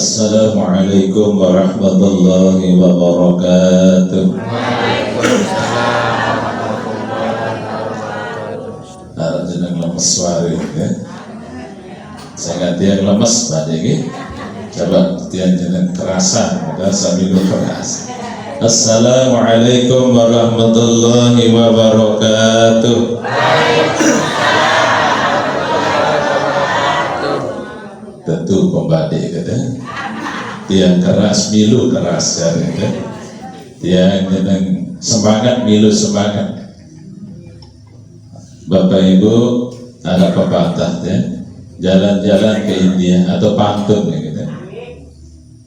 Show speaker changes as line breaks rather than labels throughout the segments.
Assalamualaikum warahmatullahi wabarakatuh. Harap jeneng lemes suara ya. Saya ngerti yang lemes pada ini. Coba tiang jeneng kerasan, udah sambil keras. Assalamualaikum warahmatullahi wabarakatuh. Tentu pembadi kata tiang keras milu keras kata tiang dengan semangat milu semangat. Bapak Ibu ada pepatah ya, jalan-jalan ke India atau pantun ya gitu.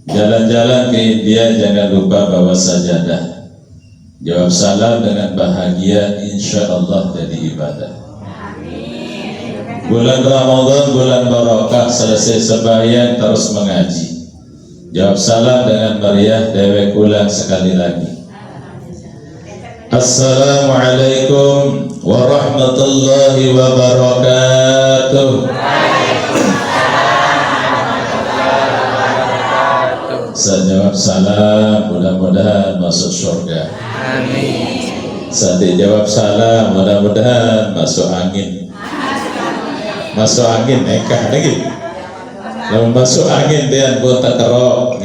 Jalan-jalan ke India jangan lupa bawa sajadah, jawab salam dengan bahagia, insya Allah jadi ibadah. Bulan Ramadan, bulan Barakah, selesai sembahyang terus mengaji. Jawab salam dengan meriah, dewek ulang sekali lagi. Assalamualaikum warahmatullahi wabarakatuh. Saya jawab salam, mudah-mudahan masuk surga. Amin. Saya jawab salam, mudah-mudahan masuk angin. Masuk angin nekah lagi. Kalau masuk angin dia pun tak kerok,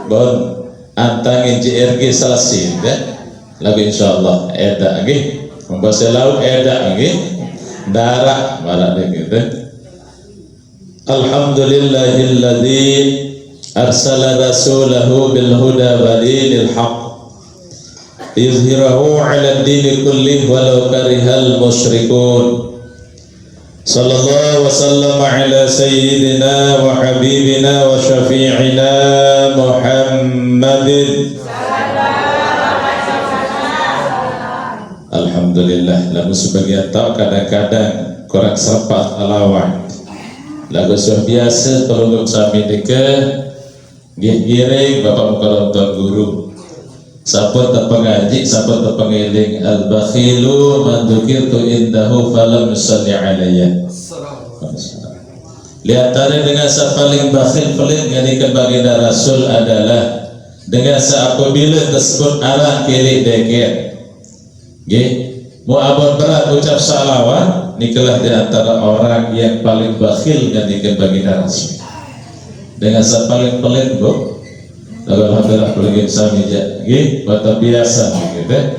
bon antangin JRG selesai, lagi insyaallah eda lagi. Membahas laut eda lagi, darah malah gitu. Alhamdulillahilladzi arsala rasulahu bil huda wa dinil haqq yuzhirahu 'ala ad-din kullih walau karihal musyrikun. Sallallahu wasallam ala sayyidina wa habibina wa syafi'ina Muhammadin. Alhamdulillah, lagu sebagian tahu kadang-kadang kurang serpat lawan. Lagu sudah biasa pelunggup sami deke giring bapak muka tuan guru. Siapa tak pengaji, siapa tak pengiling. Al-bakhilu man dzukirtu indahu falam yusalli alayya. Lihatlah dengan siapa paling bakhil paling yang baginda Rasul adalah dengan apabila tersebut arah kiri deket. Mau abon berat ucap salawat, nikalah di antara orang yang paling bakhil yang baginda Rasul. Dengan siapa paling pelit bu. Alhamdulillah pelagin sami baca biasa gitu,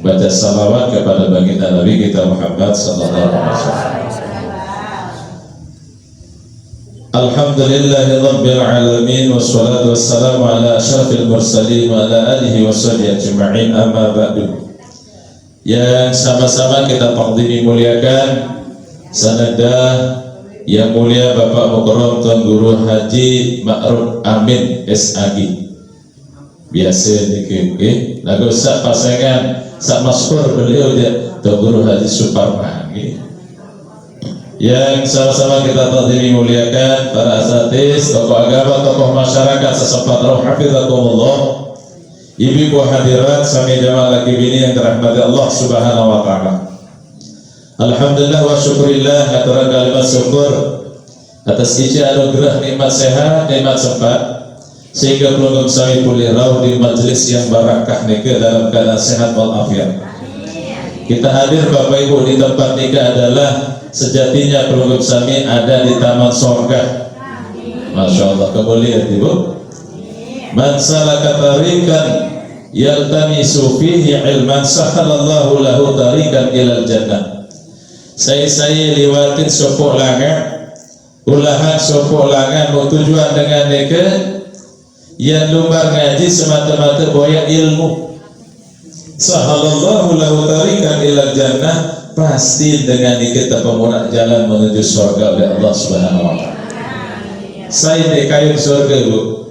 baca salawat kepada baginda Nabi kita Muhammad sallallahu alaihi wasallam. Alhamdulillahi rabbil alamin wassalatu wassalamu ala asyrafil mursalin wa ala alihi washabihi ajma'in, amma ba'du. Yang sama-sama kita takdimi muliakan sanadah yang mulia Bapak Mukarram Tuan Guru Haji Ma'ruf Amin SAG. Biasa dikit, lagu sak pasangan sak masyhur beliau dia Tuan Guru Haji Suparman. Yang sama-sama kita takdimi muliakan para asatiz, tokoh agama, tokoh masyarakat sesempat roh hafizakumullah, ibu hadirat sami jamaah laki bini yang dirahmati Allah Subhanahu wa taala. Alhamdulillah wa syukurillah, aturkan kalimat syukur atas ijazah anugerah nikmat sehat, nikmat sempat sehingga pelunggup sami pulih rauh di majelis yang barakah nikah dalam keadaan sehat walafiat. Kita hadir Bapak Ibu di tempat nikah adalah sejatinya pelunggup sami ada di taman surga. Masya Allah, kemuliaan Ibu. Man salaka tariqan yaltamisu fihi ilman sahalallahu lahu tariqan ilal jannah. Saya lewatin sopok langan, ulahan sopok langan mau tujuan dengan mereka yang lumbar ngaji semata-mata boya ilmu. Sahalallahu lahu tariqan ilal jannah, pasti dengan kita pemunak jalan menuju surga oleh Allah Subhanahu wa taala. Saya di kayu surga bu.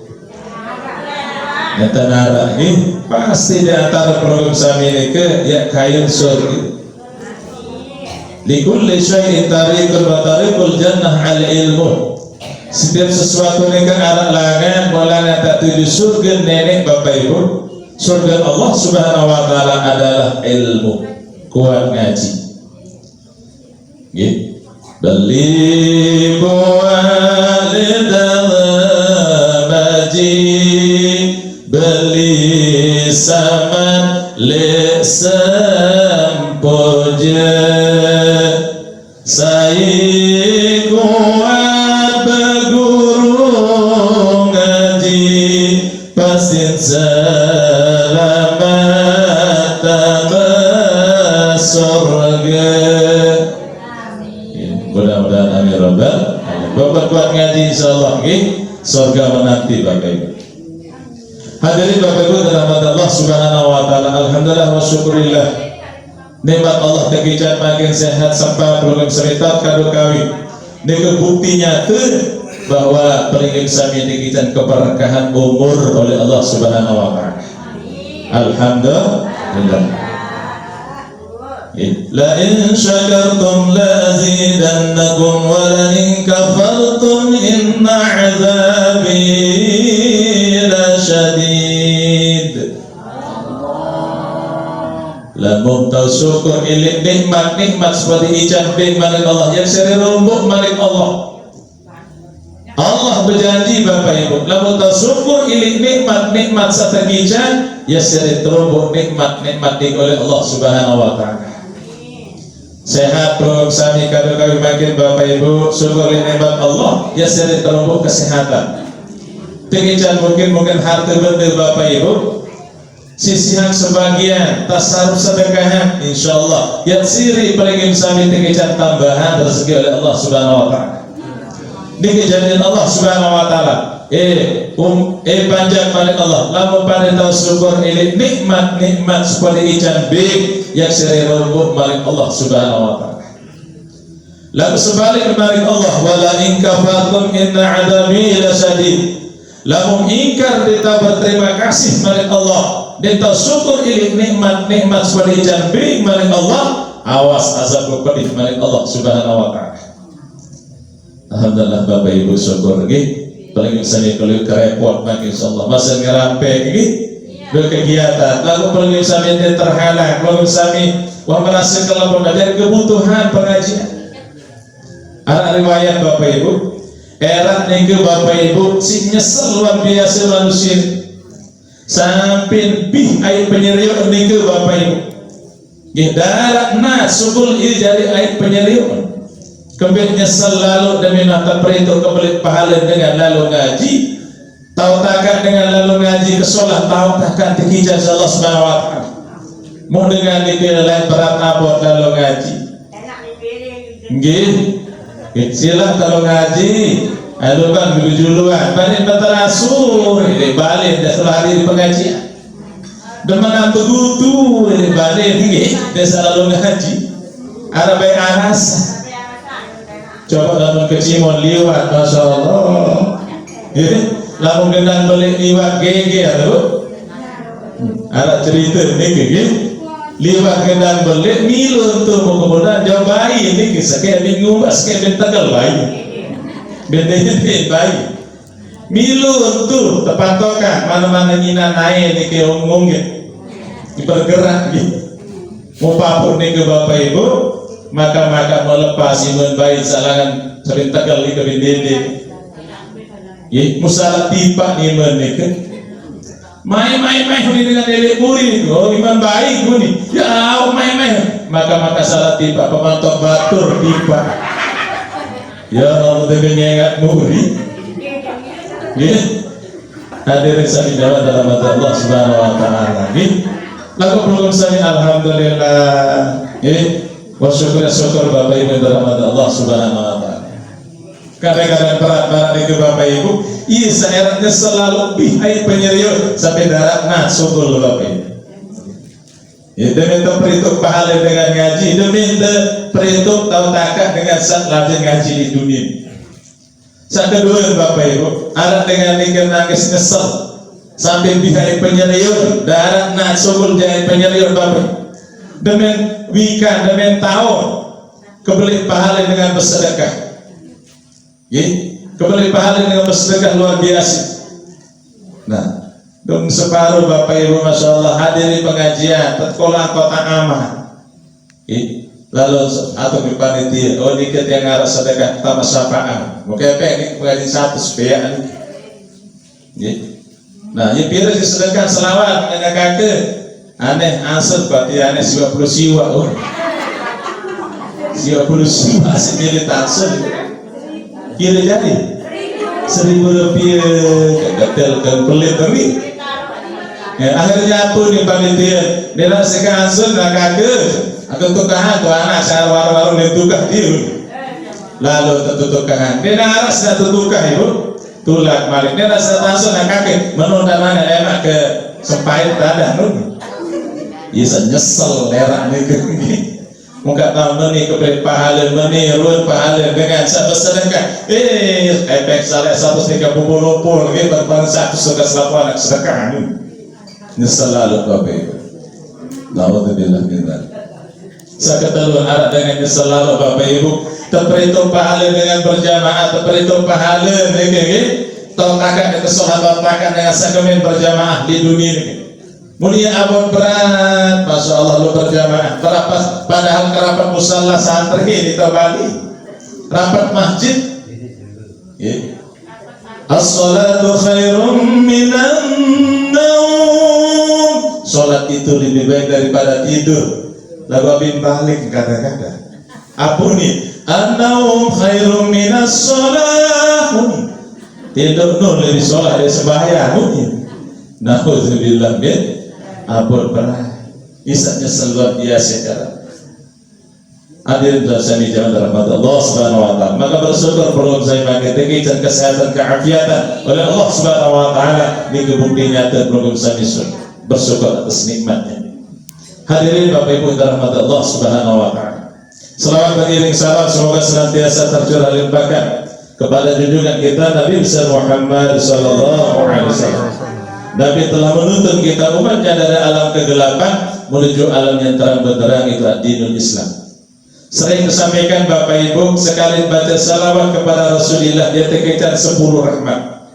Nyata nara ini pasti di antara program sami mereka ya kayu surga. Likulli syai'in tariqun wa tariqul jannah al-ilmu. Setiap sesuatu yang arah langan mulanya tak tuju surga nenek Bapak Ibu. Surga Allah Subhanahu wa taala adalah ilmu. Kuat ngaji. Nggih. Beli walidana sempoja saya kuat berguru ngaji pasin selamat tambah surga. Mudah-mudahan amin rabbal alamin. Bapak kuat ngaji insyaallah nggih surga menanti Bapak Ibu. Hadirin Bapak Ibu dirahmati Allah Subhanahu wa taala. Alhamdulillah wa syukurillah. Nikmat Allah tegijan makin sehat sampai program seritat kado kawin. Ini bukti nyata bahwa peringin sami tegijan keberkahan umur oleh Allah Subhanahu wa taala. Alhamdulillah. La in syakartum la azidannakum wa la in kafartum inna 'adzabi lasyadid. Lamun tahu syukur ilik nikmat seperti ijan bin malik Allah yang seri rumbuk malik Allah. Allah berjanji Bapak Ibu, lamun tahu syukur ilik nikmat serta ijan ya seri terumbuk nikmat oleh Allah Subhanahu wa taala. Sehat perut sami kado kami makin Bapak Ibu syukur nikmat Allah ya seri terumbuk kesehatan. Tengijan mungkin harta benda Bapak Ibu sisihan sebagian tasarruf sedekahan insyaallah ya siri paling sami tengijan tambahan rezeki oleh Allah Subhanahu wa taala. Dikejadian Allah Subhanahu wa taala panjang balik Allah lamun pada tahu syukur ini nikmat seperti ijan big yang seri rubuh balik Allah Subhanahu wa taala. Lalu sebalik balik Allah wala in kafartum inna 'adzabi lasyadid. Lamun ingkar kita berterima kasih balik Allah dan tahu syukur ini nikmat seperti ijan big balik Allah, awas azab pedih balik Allah Subhanahu wa taala. Alhamdulillah Bapak Ibu syukur lagi paling misalnya kalau kerepot makin insyaallah masa ngerampe lagi berkegiatan lalu paling misalnya terhalang kalau misalnya wah merasa kalau dari kebutuhan pengajian ada riwayat Bapak Ibu erat nih Bapak Ibu si nyesel luar biasa manusia sampai bih air penyeriuk nih Bapak Ibu darat subul ini dari air penyeriuk kemudian nyesal lalu demi nafkah perintah kembali pahala dengan lalu ngaji tahu takkan dengan lalu ngaji ke sholat tahu takkan dikijaz Allah Subhanahu wa taala mau dengan dipilih lain berat abot lalu ngaji nggih sila kalau ngaji aduh kan dulu-duluan balik berterasur ini balik dah sehari di pengajian deman begutu ini balik nggih dah lalu ngaji ada baik aras. Coba lamun kecimon liwat, masya Allah. Lamun gendang beli liwat gege aduh. Ada cerita nih liwat gendang beli milu tuh mau kemudian jauh bayi ini kisah kayak bingung bas kayak bentakal bayi. Bentenya bayi. Milu tuh tepat toka mana-mana nyina naik nih kayak ngomong bergerak gitu. Mau papur nih ke Bapak Ibu. Maka melepas iman bayi salangan sering tegal ke bendede musalah tipa iman kan main dengan delik puri iman bayi guni ya main maka salah tipa pemantok batur tipa ya Allah dengan nyengat muri hadirin sami jawab dalam hati Allah Subhanahu wa taala lagu program sami alhamdulillah wa syukur Bapak Ibu dirahmati Allah Subhanahu wa taala. Kadang-kadang berat itu Bapak Ibu, iya seeranya selalu bihai penyeriut sampai darat syukur Bapak Ibu. Demi perhitung pahala dengan ngaji, demi perhitung tahu takak dengan saat latihan ngaji di dunia. Saat kedua Bapak Ibu, ada dengan nikah nangis nyesel sampai bihai penyeriut, darat syukur jangan penyeriut Bapak Ibu. Demi wika, demi tahun kebeli pahala dengan bersedekah kebeli pahala dengan bersedekah luar biasa. Nah dong separuh Bapak Ibu Masya Allah hadiri pengajian tetkolah kota aman lalu atau di panitia dikit yang arah sedekah tambah sapaan mungkin ini pengajian satu supaya nah ini pilih sedekah selawat dengan kakek aneh asal berarti aneh siwa oh. Siwa asal jadi tansel kira jadi 1.000 rupiah gagal pelit tapi ya, akhirnya aku di panitia dia sekarang asal nak kagak aku tukang tu anak saya waru-waru dia tukang dia lalu tutukan dia naras dah tutukan ibu tulak malik dia rasa tansel nak kagak menunda mana emak ke sempait ada nun isa nyesel lerak ni ke muka tahu ni kepada pahala meni ruan pahala dengan sahabat sedekah efek salah 130 lagi berbangsa sudah selapan sedekah ni nyesel lalu bapak ibu naudzubillah min dzalik sakatalu arah dengan nyesel lalu bapak ibu terperhitung pahala dengan berjamaah terperhitung pahala ni tau kakak itu sahabat kakak dengan sakamen berjamaah di dunia ni mulia abon berat, masya Allah lu berjamaah. Padahal kerapat musalla santri di Bali, rapat masjid. As-salatu khairum minan naum. Salat itu lebih baik daripada tidur. Lagu abin balik kadang-kadang. Apa nih? An-naum khairum minas salat. Tidur lebih salat dari sembahyang. Nauzubillah min abur berat isaknya luar biasa cara hadirin bersama jamaah rahmat Allah subhanahu wa ta'ala maka bersyukur program saya pakai dan kesehatan keafiatan oleh Allah subhanahu wa ta'ala ini kebukti nyata program saya bersyukur atas nikmatnya hadirin Bapak Ibu rahmat Allah subhanahu wa ta'ala selawat beriring salam semoga senantiasa tercurah limpahkan kepada junjungan kita Nabi besar Muhammad sallallahu alaihi wasallam. Nabi telah menuntun kita umatnya dari alam kegelapan menuju alam yang terang benderang itu ad-dinul Islam. Sering disampaikan Bapak Ibu sekali baca salawat kepada Rasulullah dia tekekan 10 rahmat.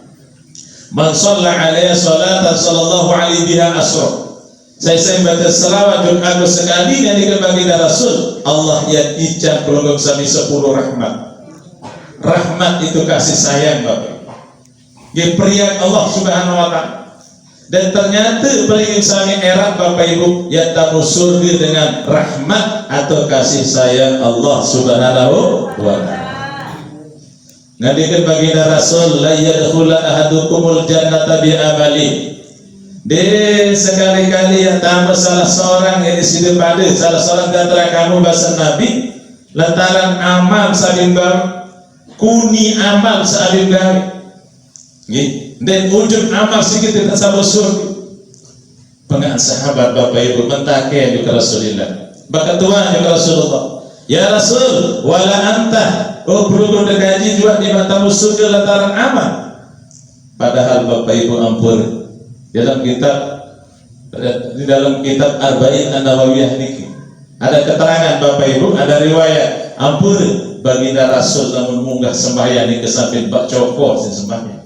Man shalla alaihi salatan sallallahu alaihi biha asra. Saya baca salawat Jumat sekali yang dibagi dari Rasul Allah yang ijab pelonggong sami 10 rahmat. Rahmat itu kasih sayang Bapak. Diberikan Allah Subhanahu wa ta'ala. Dan ternyata paling sami erat Bapak Ibu yang tamu surga dengan rahmat atau kasih sayang Allah Subhanahu wa ta'ala. Ngadikan baginda Rasul la yadkhula ahadukumul jannata bi amali. De sekali-kali yang tambah salah seorang yang disitu pada salah seorang di antara kamu bahasa Nabi lantaran amal sabimbar kuni amal sabimbar. Dan ujung amal sedikit tidak sama surga. Pengat sahabat Bapak Ibu mentakai juga Rasulullah. Bahkan Tuhan juga Rasulullah. Ya Rasul, wala anta. Oh perlu gaji juga di matamu surga lantaran amal. Padahal Bapak Ibu ampun. Di dalam kitab Arba'in An-Nawawiyah niki ada keterangan Bapak Ibu, ada riwayat ampun baginda Rasul namun munggah sembahyang di kesamping bak cokor sembahyang.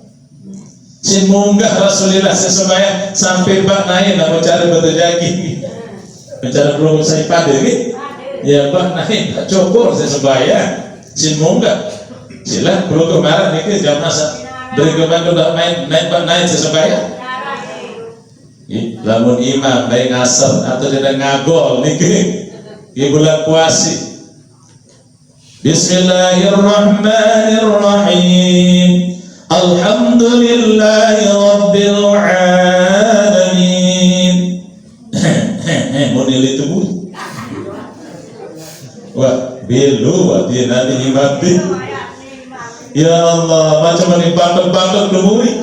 Si munggah Rasulullah sesembahyang sampai bak naik nak mencari betul jagi mencari belum saya pada ni ya bak naik tak cokor sesembahyang si munggah sila perlu kemarin ni ke jam masa dari kemarin dah main naik bak naik sesembahyang lamun imam baik ngasar atau dia ngagol ni ke bulan puasi. Bismillahirrahmanirrahim. Alhamdulillahi Rabbil Alamin. Model itu bu. Wah, bilu dia nanti imam bi. Ya Allah, macam mana bandel-bandel kemuri.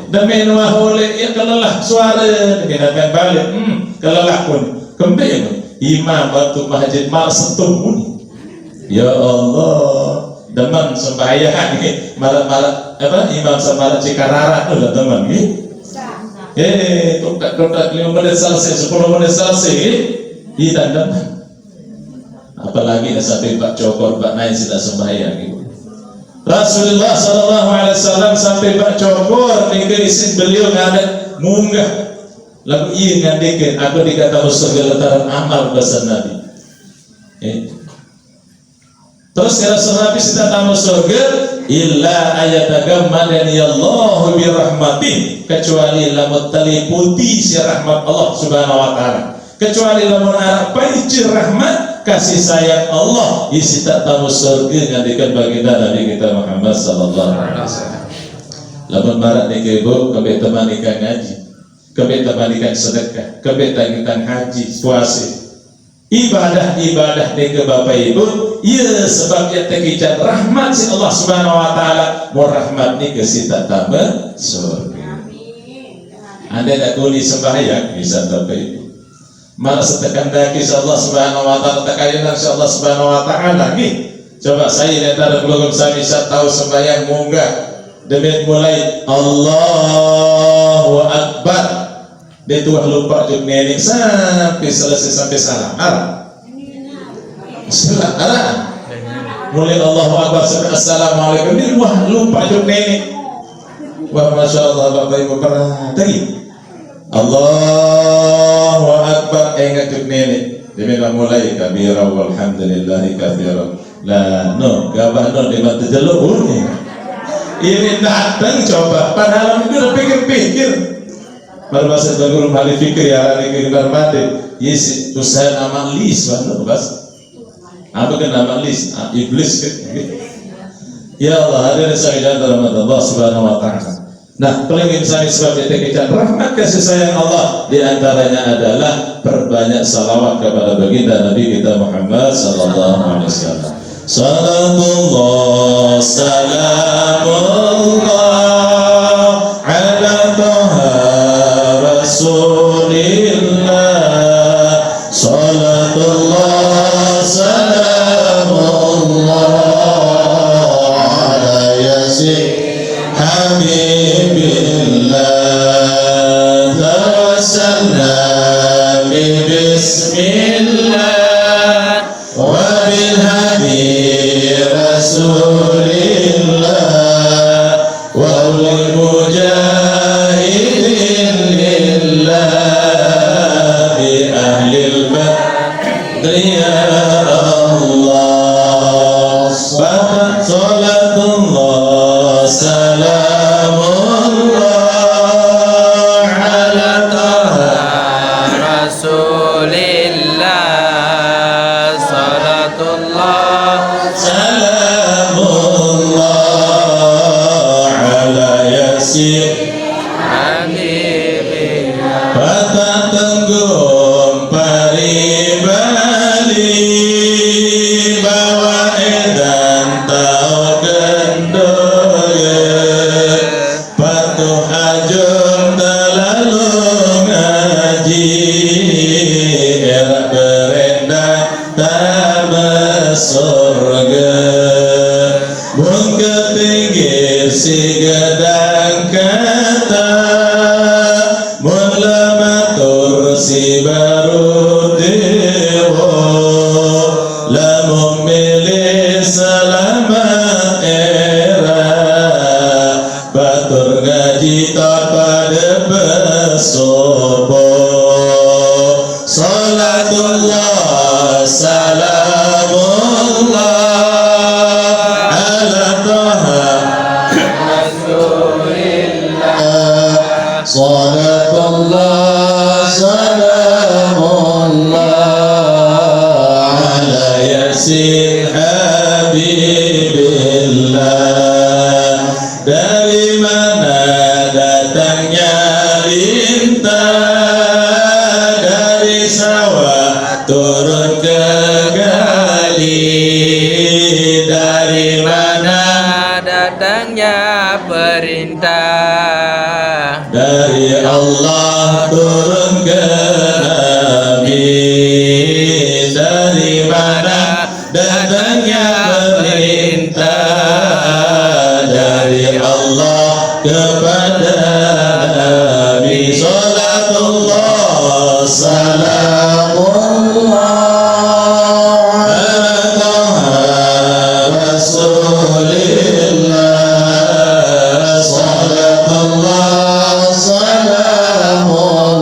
Demi nuah oleh ya kelelah suara dengan akan balik. Kelelah pun kembali. Imam waktu masjid mal setumun. Ya Allah. Deman sembahyang ni malam-malam apa imam semalam Cikarara tu lah teman ni. Kotak 5 menit selesai 10 menit selesai ni dan apalagi dah sampai Pak Cokor Pak Naik sudah sembahyang ni. Rasulullah sallallahu alaihi wasallam sampai Pak Cokor ni ke isi beliau ngadat munggah lagu iya ngadekan aku dikata surga lantaran amal bahasa Nabi. Terus ya Rasul Nabi sudah tamu surga illa ayatagammadani Allahu bi rahmatih, kecuali lamun teliputi si rahmat Allah Subhanahu wa taala, kecuali lamun arep panci rahmat kasih sayang Allah isi tak tamu surga ngandikan baginda Nabi kita Muhammad sallallahu alaihi wasallam. Lamun barat niki ibu kebe teman ikan ngaji, kebe teman ikan sedekah, kebe ikan haji, puasa, ibadah niki bapak ibu, ya sebab ya tekijan rahmat si Allah Subhanahu wa taala, mau rahmat niki si tak tamu surga. Anda nak kuli sembahyang bisa bapak ibu. Malah setekan daki Allah Subhanahu wa taala takayunan Allah Subhanahu wa taala nih. Coba saya lihat ada belum saya bisa tahu sembahyang munggah. Demi mulai Allahu Akbar. Dia tuh lupa juk nenek sampai selesai sampai salam. Salam. Mulai Allahu Akbar sampai assalamualaikum. Dia lupa juk nenek. Wah, masya Allah bapak ibu pernah tadi. Allahu Akbar ingat juk nenek. Dia mulai kabira walhamdulillahi katsira. La no gabah no di mata jelur ini datang coba padahal itu udah pikir-pikir baru bahasa guru mali fikir ya hari kehidupan mati yes usaha nama lis baru bas apa kan nama lis iblis ya Allah ada saya dalam Allah Subhanahu wa taala. Nah paling insani sebab kita rahmat kasih sayang Allah diantaranya adalah perbanyak salawat kepada baginda Nabi kita Muhammad sallallahu alaihi wasallam. Salatullah salamullah ala taha rasulillah. Salatullah salamullah ala yasin habibillah. Tawassalna bismillah wa bil Rasulillah wa lil mujahidin lillah bi ahlil badri ya Allah. Salatullah salamullah ala taha Rasulillah. Salatullah salamullah ala yasin habibillah. Patah tenggung paribali bawa edan tau gendoye patuh ajung terlalu ngaji era berendang tak surga mun kepinggir si gedang kata mun lamatur si baru dewa lamun milih selamat era batur ngaji tak pada besopo. Salatullah salamullah ala taha Rasulillah. Salatullah salamullah ala yasin habibillah. Dari mana datangnya lintah dari sawah turun ke gali. Dari mana datangnya perintah dari Allah turun ke Nabi. Dari mana datangnya perintah dari Allah kepada Nabi. Salatullah salamullah ala taha Rasulillah. Salatullah salamullah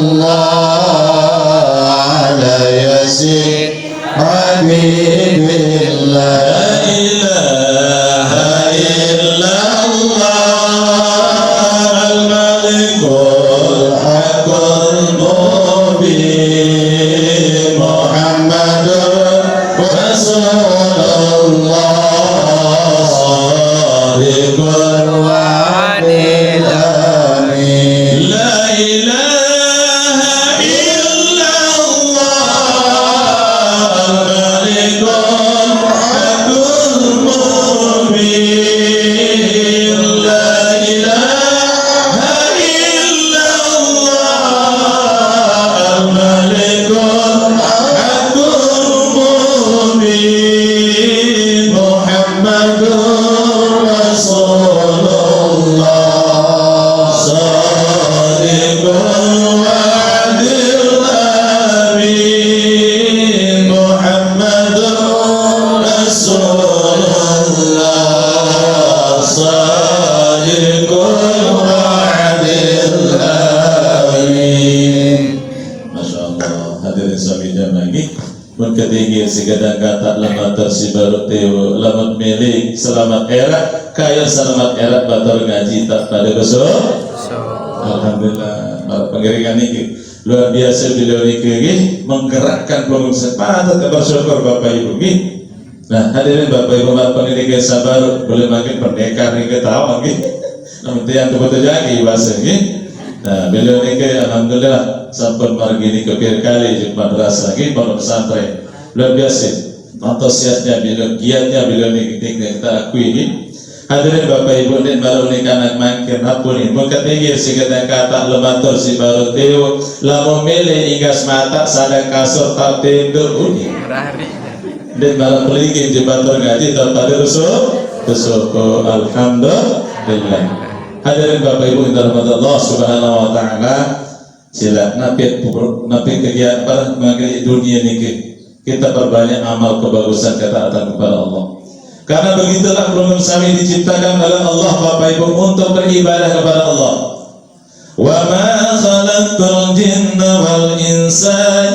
ala yasin habibillah. La ilaha segadang kata lama tersibaru teo lama milik selamat era kaya selamat era batal ngaji tak pada besok. Alhamdulillah pengiringan ini luar biasa beliau ini menggerakkan pelungsi patut bersyukur Bapak Ibu ini. Nah hadirin Bapak Ibu pendidikan sabar boleh makin pendekar ini ketawa ini namun yang betul jadi bahasa ini. Nah beliau ini alhamdulillah sampai margi ini kepir kali di madrasah ini pondok pesantren luar biasa antusiasnya beliau giatnya beliau ini kita akui ini. Hadirin Bapak Ibu dan baru ni kanak makin apun ini muka tinggi sekedar kata lematur si baru teo lamu milih ingas mata sadang kasur tak tindur uni dan baru pelingin jebatur gaji tanpa dirusuh bersyukur alhamdulillah. Hadirin Bapak Ibu dan Allah Subhanahu Wa Taala sila napi kegiatan mengenai dunia ini kita perbanyak amal kebagusan ketaatan kepada Allah. Karena begitulah program kami diciptakan oleh Allah Bapak Ibu untuk beribadah kepada Allah. Wa ma khalaqtul jinna wal insa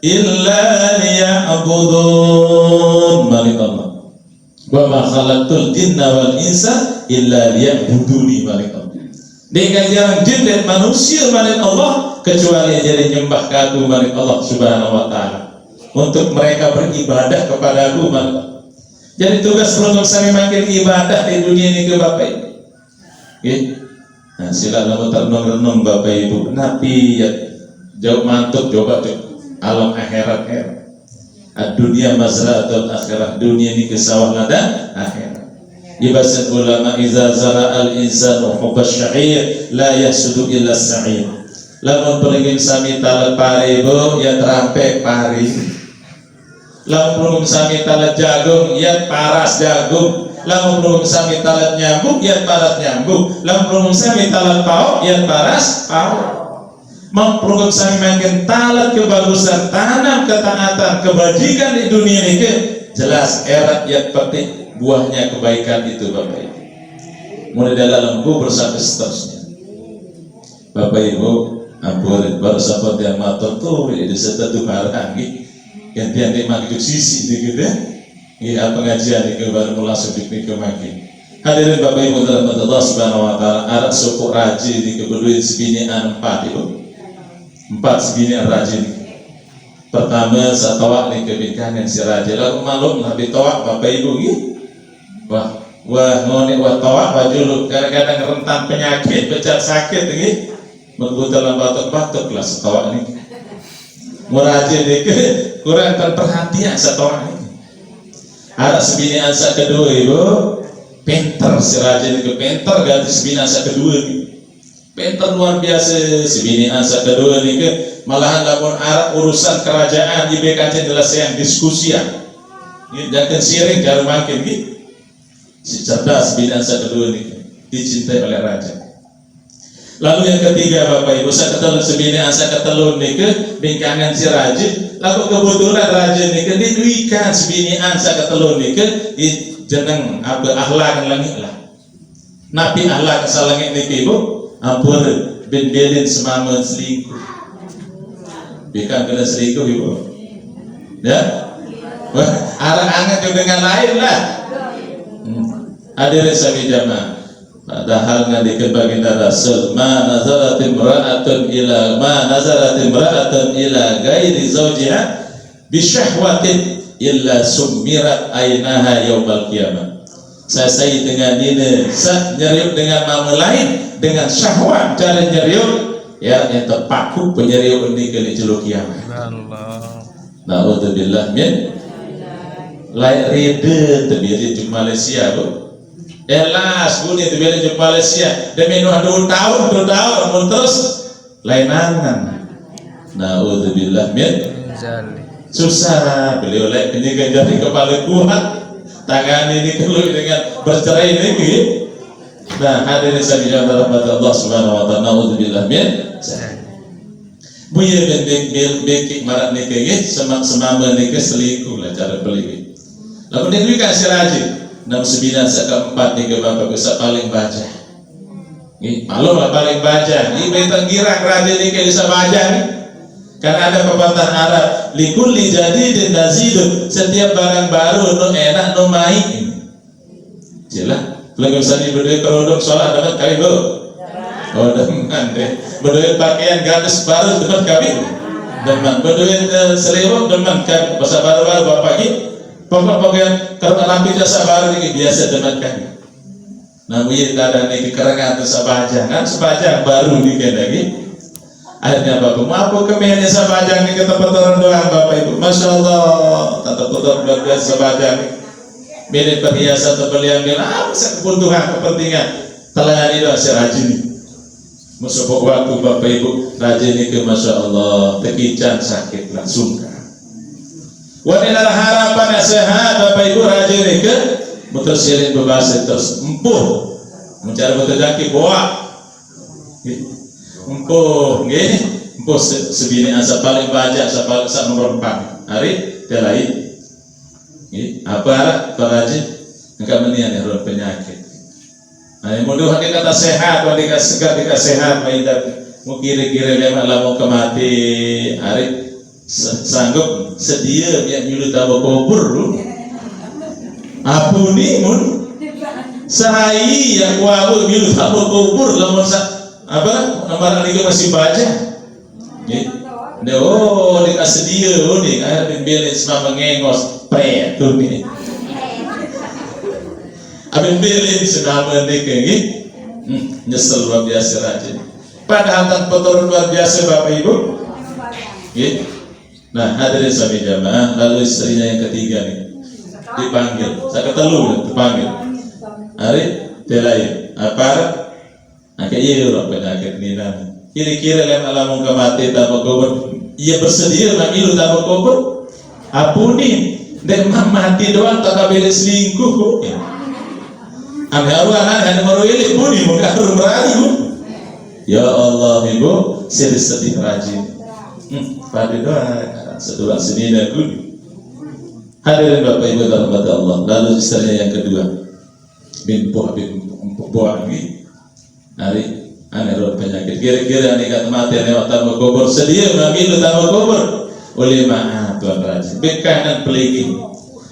illa liya'budun. Malik Allah. Wa ma khalaqtul jinna wal insa illa liya'buduni. Malik Allah. Dengan yang jin dan manusia Malik Allah kecuali jadi nyembah kagum Malik Allah Subhanahu Wa Taala untuk mereka beribadah kepada Aku Malik Allah. Jadi tugas program kami makin ibadah di dunia ini ke Bapak Ibu. Nah silakan renung Bapak Ibu. Nabi ya jauh mantuk coba alam akhirat dunia mazra'atul akhirah dunia ini kesawah ladang akhirat. Ibarat ulama iza zara al insanu hubbas sya'ir la yasudu illa sa'ir. Lamun pelingin sami talat pari bu ya terampe pari. Lamun sami talat jagung, ya paras jagung. Lamun sami talat nyambung, ya paras nyambung. Lamun sami talat pauk, ya paras pauk. Memperlukan sami makin talat kebagusan, tanam ketaatan, kebajikan di dunia ini jelas erat ya petik buahnya kebaikan itu Bapak Ibu. Mulai dalam kubur sampai seterusnya. Bapak Ibu, ampun baru sahabat yang matur tuh di setelah barang gantian di makin sisi gitu ya. Iya pengajian itu baru langsung piknik makin. Hadirin Bapak Ibu dalam Allah Subhanahu Wa Taala arak suku raji di kebetulan sebinian 4 Ibu. 4 sebinian raji. Pertama satawak di kebinkangan si raji lalu malum nabi tawak Bapak Ibu gitu. Wah ngoni wah tawak baju kadang-kadang rentan penyakit becat sakit gitu. Menurut dalam batuk-batuk lah setawak ini. Murajin ini kurang perhatian setawak ini. Ada sebini ansa kedua Ibu, pinter si rajin itu pinter ganti sebini ansa kedua ini. Pinter luar biasa sebini ansa kedua ini malahan lamun arah urusan kerajaan di BKC jelas yang diskusi ya. Jangan siring kalau makin gitu. Si cerdas sebini ansa kedua ini dicintai oleh raja. Lalu yang ketiga Bapak Ibu saya ketelun sebini asa ketelun nih bingkangan si rajin. Lalu kebetulan rajin nih diduikan sebini asa ketelun nih di jeneng apa akhlak langit lah. Nabi akhlak salangit nih Ibu ampun ben-belin semama selingkuh. Bikan kena selingkuh Ibu. Ya. Arah anget dengan lain lah. Hadirin sami jamaah. Padahal nga dikebagi na Rasul ma nazarat imra'atun ila ghairi zawjiha bi syahwatin illa summirat ainaha yaumal qiyamah. Saya dengan ini nyeriuk dengan nama lain dengan syahwat cara nyeriuk ya yang terpaku penyeriuk ini ke celuk kiamat. Na'udzubillah min lain ride tebiri di Malaysia Bu. Elas bunyi itu biar jumpa Malaysia demi 2 tahun terus lainangan. Na'udzubillah min susah beliau lek penjaga jari kepala kuat tangan ini keluar dengan bercerai ini. Nah hadirin sekalian rahmat Allah Subhanahu Wa Taala. Na'udzubillah min buya bekik marak nikah semama nikah selingkuh lah cara beli. Lalu dia kasih rajin 69 keempat tiga Bapak bisa paling baca. Nih, malu lah paling baca. Ini bentang girang raja ini kayak bisa baca nih. Karena ada pepatah Arab, likulli jadidin nazidun, setiap barang baru nu enak nu main. Jelas, lagi misalnya berdua kerudung sholat dapat kali bu, oh demen deh, berdua pakaian gadis baru dapat kali, demen, berdua selimut demen kan, bahasa baru-baru bapak gitu, pokok-pokoknya kalau lampi jasa baru ini biasa demen kan. Namun ini ada nih kekerangan tuh sabajang, kan sabajang baru nih lagi. Akhirnya bapak mampu kemihnya sabajang nih ke tempat orang doang bapak ibu, masya Allah, tata putar luar biasa sabajang. Milik perhiasan atau belian bilang, kebutuhan kepentingan telayani doa si rajin. Musuh waktu bapak ibu rajin ke masya Allah, tekican sakit langsung kan. Wanita harapan sehat bapak ibu rajin ke, muter silin bebas terus empuh, mencari betul jaki bawa. Empuh, empuh sebini asa paling banyak, asa paling sak nomor 4 hari telai. Apa rajin enggak menian ya penyakit. Nah, mudah hati kata sehat, wali segar dikasih sehat, maidat mau kira-kira lemah lah mau kemati hari sanggup sedia yang nyulut tahu kubur lu. Apu nih mun sahai yang wawu nyulut tahu kubur lamun apa nomor ini masih baca oh dikasih dia nih akhirnya biarin sama mengengos pre tuh nih abin biarin senama nih kayak nyesel luar biasa rajin padahal tanpa turun luar biasa bapak ibu nah hadirin suami jamaah lalu istrinya yang ketiga nih dipanggil saya ketelu dipanggil hari telai apa agak iya orang penyakit ini kira-kira yang alamun kemati tanpa kubur ia bersedia mamilu tanpa kubur apuni dan mati doang tak kabel selingkuh ame aruan ada meruili puni muka harum rayu ya Allah ibu sedih rajin pada doa setelah seni dan kuni hadirin bapak ibu dalam mata Allah lalu istrinya yang kedua bin buah ini hari aneh penyakit kira-kira nih kata mati lewat tambah kubur sedia mengambil tambah kubur oleh maaf tuan rajin bekanan peligi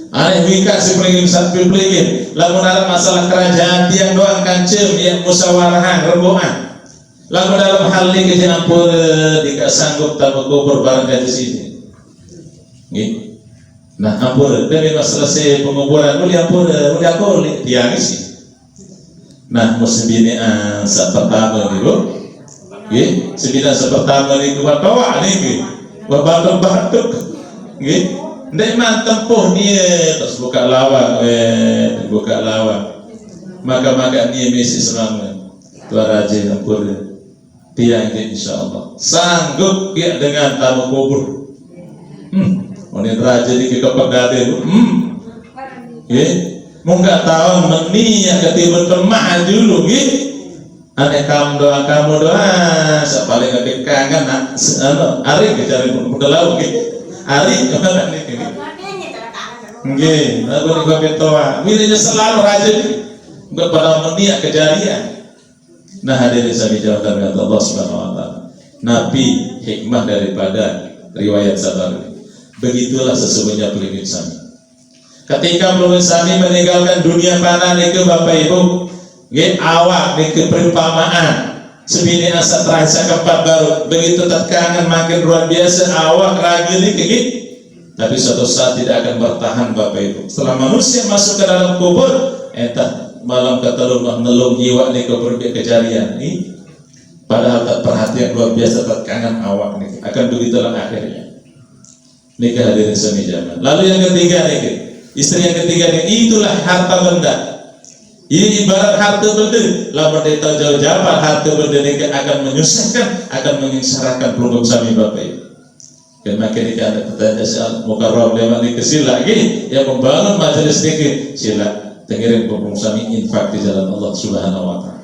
aneh wika si peligi sampai peligi lamun ada masalah kerajaan tiang doang kancem yang musawarahan rembuan lamun dalam hal ini kejangan pun dika sanggup tambah kubur barang dari sini nah ampun demi selesai penguburan mulia ampun mulia aku tiang sih. Nah, musim ini saat pertama nih bu, sembilan saat pertama nih buat bawa nih, buat batuk, ndek man tempuh nih terus buka lawa, maka nih misi selama tuan rajin ampun tiang ini insya Allah sanggup ya dengan tamu kubur, rajin ini kepada mau nggak tahu meniak ketimbang kemah dulu gitu aneh kamu doa paling gak kangen hari cari berkelau gitu hari kemana nih gitu aku nih betoa milihnya selalu rajin nggak pernah meniak kejadian nah hadirin sami jawab kata Allah Subhanahu wa ta'ala Nabi hikmah daripada riwayat sabar begitulah sesungguhnya pelingin sami ketika belum sami meninggalkan dunia panah niku bapak ibu awak niku perumpamaan sebini asa terasa keempat baru begitu tatkangan makin luar biasa awak ragil niku tapi suatu saat tidak akan bertahan bapak ibu setelah manusia masuk ke dalam kubur entah malam ketelu menelung jiwa niku berbagai kejadian padahal tak perhatian luar biasa tatkangan awak niku akan begitulah akhirnya nikah hadirin sami jamaah lalu yang ketiga niku istri yang ketiga itulah harta benda. Ini ibarat harta benda. Lamun kita jauh-jauh harta benda ini akan menyusahkan, akan menyengsarakan pelunggung sami bapak ibu. Dan makin ini ada pertanyaan soal mukarram lewat ini kesila lagi yang membangun majelis ini sila tengirim pelunggung sami infak di jalan Allah Subhanahu wa ta'ala.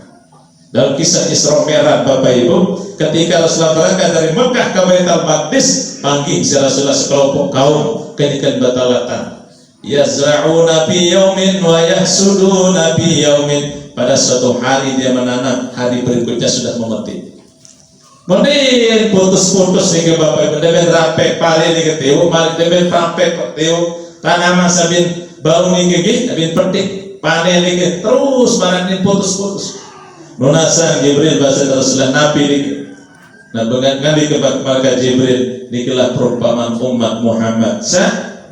Dalam kisah Isra Mi'raj bapak ibu, ketika Rasulullah berangkat dari Mekah ke Baitul Maqdis, panggil si Rasulullah sekelompok kaum kenikan batalatan. Yazra'una fi yaumin wa yahsuduna fi yaumin pada suatu hari dia menanam hari berikutnya sudah memetik Mending putus-putus nih ke bapak ibu, deben rampek pare nih ke teo, mari deben rampek ke teo, tanah masa bin bau nih ke bin petik, panen nih ke terus barang nih putus-putus. Nunasan Jibril bahasa Rasulullah Nabi nih, nah bagan ke maka Jibril nikelah perumpamaan umat Muhammad.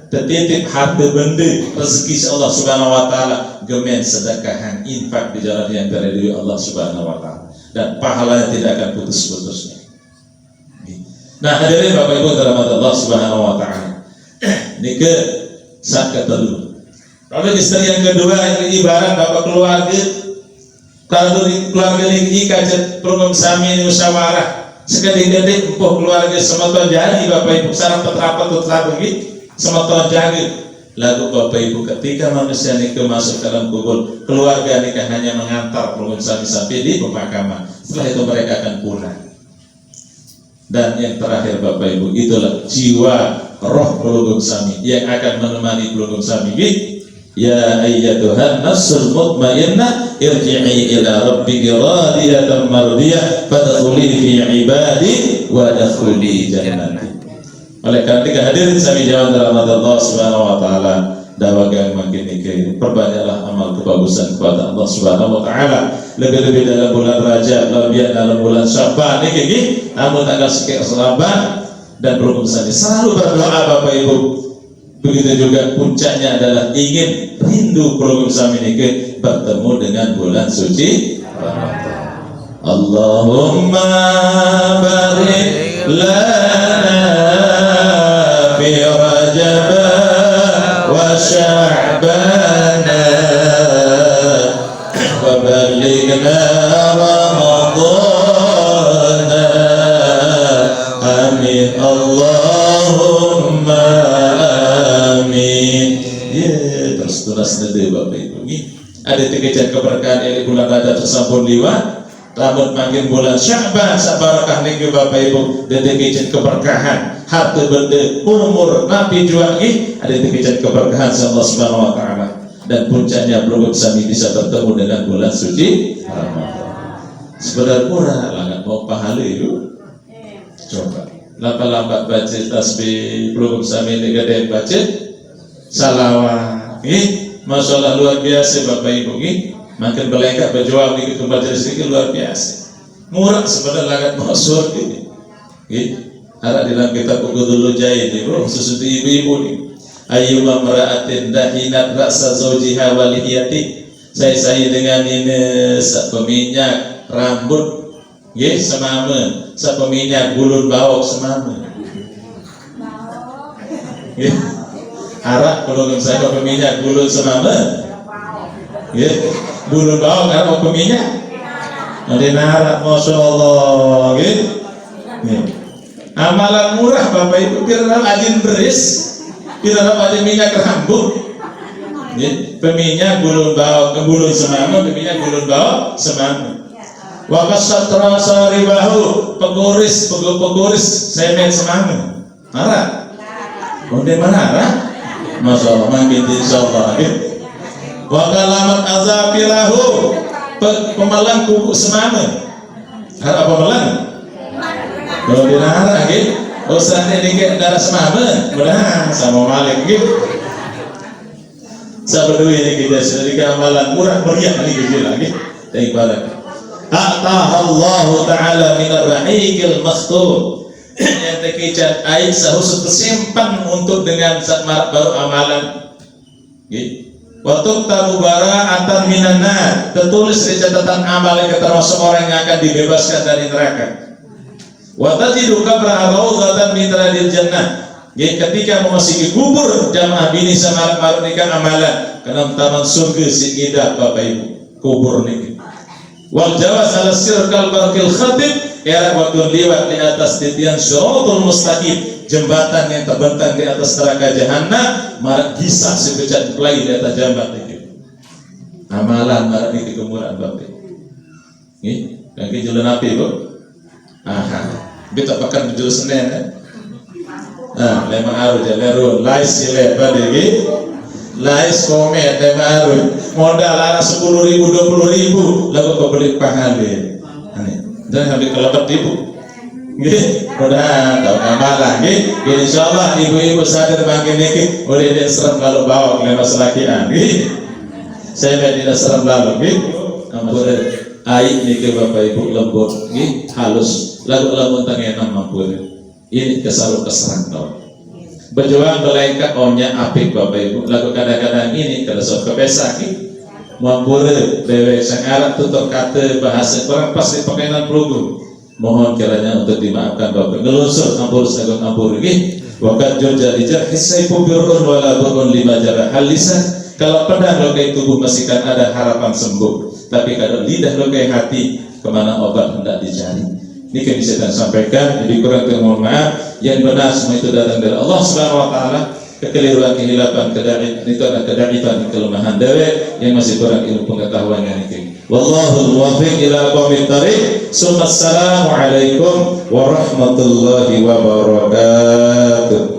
Tertitip harta benda rezeki Allah Subhanahu Wa Taala, gemen sedekahan infak di jalan yang dari Allah Subhanahu Wa Taala. Dan pahalanya tidak akan putus-putusnya. Nah, hadirin Bapak Ibu dirahmati Allah Subhanahu Wa Taala. Ini ke saat kedua. Lalu istri yang kedua ini ibarat bapak keluarga. Kalau keluarga ini kajet program sami musyawarah. Sekali-kali empuh keluarga semoga jadi Bapak Ibu sarang tetrapat tetrapat gitu. Semoga jadi. Lalu Bapak Ibu ketika manusia nikah masuk dalam kubur, keluarga nikah hanya mengantar program sampai di pemakaman. Setelah itu mereka akan pulang. Dan yang terakhir Bapak Ibu, itulah jiwa roh program sami yang akan menemani program sami. Ya ayyatuhan nafsul mutmainnah irji'i ila rabbiki radiyatan mardiyah fadkhuli fi ibadi wa dakhuli jannati. Oleh karena hadirin sami jawab dalam Allah Subhanahu Wa Taala, dawagang makin nikah, perbanyaklah amal kebagusan kepada Allah Subhanahu Wa Taala. Lebih-lebih dalam bulan Rajab, lebih dalam bulan Syaban ini, namun tanggal sekian Syaban dan belum sani selalu berdoa Bapak Ibu. Begitu juga puncaknya adalah ingin rindu program sami nikah bertemu dengan bulan suci Allahumma barik lana fi Rajab wa Sya'ban wa balighna Ramadan amin Allahumma amin. Ya terus nanti Bapak Ibu ada tiga keberkahan dari bulan Rajab tersampun liwat. Lamun makin bulan Sya'ban sabarakah niki Bapak Ibu dedikasi keberkahan harta benda umur nabi juangi ada dedikasi keberkahan Allah Subhanahu Wa Taala dan puncaknya belum bisa bertemu dengan bulan suci Ramadan. Sebenarnya murah lah nggak mau pahala itu. Coba lambat baca tasbih belum sami negara baca salawat. Masalah luar biasa Bapak Ibu makin belengkak berjuang di majelis ini luar biasa. Murah sebenarnya lagat maksud ini. Ada di dalam kitab Qudul Jahid ini, khusus ibu-ibu nih. Ayyuma mara'atin dahinat ra'sa zawjiha wa lihiyati. Saya dengan ini sepeminyak rambut semama, sepeminyak bulun bawok semama. Arak kalau saya peminyak bulun semama. Bulun bawang karena mau peminyak nanti narak Masya Allah amalan murah Bapak Ibu pirana ajin beris pirana ajin minyak rambut peminyak bulun bawang bulun semama peminyak bulun bawang semama wakasat terasa ribahu peguris semen semama narak nanti narak Masya Allah makin insya Allah wa kalamat azabilahu pemalang kuku semama harap pemalang kalau dinara gitu usahanya dikit darah semama mudah sama malik gitu sabadu ini kita sudah dikamalan murah meriah ini gitu lagi dari barat Allah Ta'ala minar rahikil makhtum yang terkecat air sehusus tersimpan untuk dengan saat baru amalan gitu. Waktu tabubara atan minana tertulis di catatan amal yang termasuk orang yang akan dibebaskan dari neraka. Watajidu kabra rawdatan min radil jannah. Ketika memasuki kubur jamaah bini sama nikah amalan karena taman surga si indah Bapak Ibu kubur niki. Wal jawaz ala sirkal barkil khatib era waktu liwat di atas titian syaratul mustaqim jembatan yang terbentang di atas neraka jahanam marak kisah sebejat pelai di atas jembatan itu amalan marak ini kemuran Bapak ini kaki jalan api Bu kita pakai judul Senin lema aru jaleru lais silepa degi lais komet lema aru modal ala 10.000 20.000 lalu kau beli pahala dan habis kelapat ibu Nggih, mudah tahu malah nggih. Insyaallah ibu-ibu sadar makin niki oleh dia serem kalau bawa oleh masalah kian nggih. Saya tidak serem lalu nggih. Ampun ai niki Bapak Ibu lembut nggih, halus. Lagu lamun tengenam ampun. Ini kesalu keserantau. Berjuang belaikat ohnya apik Bapak Ibu. Lagu kadang-kadang ini kada sok kepesak mampure dewe sang Arab tutur kata bahasa kurang pas di pakaian pelugum. Mohon kiranya untuk dimaafkan Bapak. Ngelusur ampur sagon ampur nggih. Waqad jurja hisaipu birun wala burun lima jarah halisan. Kalau pedang lokai tubuh masih kan ada harapan sembuh. Tapi kalau lidah lokai hati kemana obat hendak dicari. Ini yang bisa saya sampaikan. Jadi kurang mohon maaf. Yang benar semua itu datang dari Allah Subhanahu Wa Taala. Kekeliruan, kehilapan, itu ada kedarifan, kelemahan dewe yang masih kurang ilmu pengetahuannya ini. Wallahul muwaffiq ila aqwamit thariq. Assalamualaikum warahmatullahi wabarakatuh.